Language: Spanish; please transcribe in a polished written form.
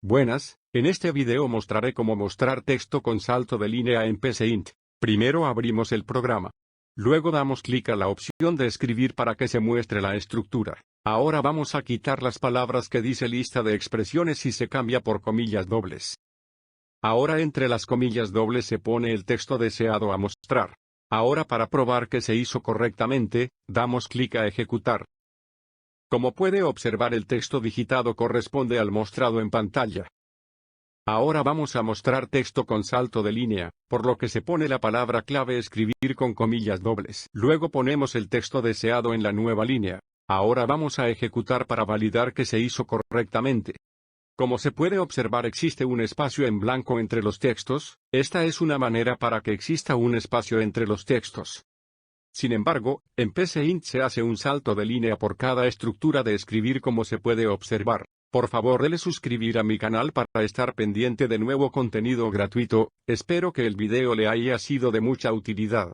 Buenas, en este video mostraré cómo mostrar texto con salto de línea en PCInt. Primero abrimos el programa. Luego damos clic a la opción de escribir para que se muestre la estructura. Ahora vamos a quitar las palabras que dice lista de expresiones y se cambia por comillas dobles. Ahora entre las comillas dobles se pone el texto deseado a mostrar. Ahora para probar que se hizo correctamente, damos clic a ejecutar. Como puede observar, el texto digitado corresponde al mostrado en pantalla. Ahora vamos a mostrar texto con salto de línea, por lo que se pone la palabra clave escribir con comillas dobles. Luego ponemos el texto deseado en la nueva línea. Ahora vamos a ejecutar para validar que se hizo correctamente. Como se puede observar, existe un espacio en blanco entre los textos. Esta es una manera para que exista un espacio entre los textos. Sin embargo, en PCInt se hace un salto de línea por cada estructura de escribir, como se puede observar. Por favor, dele suscribir a mi canal para estar pendiente de nuevo contenido gratuito. Espero que el video le haya sido de mucha utilidad.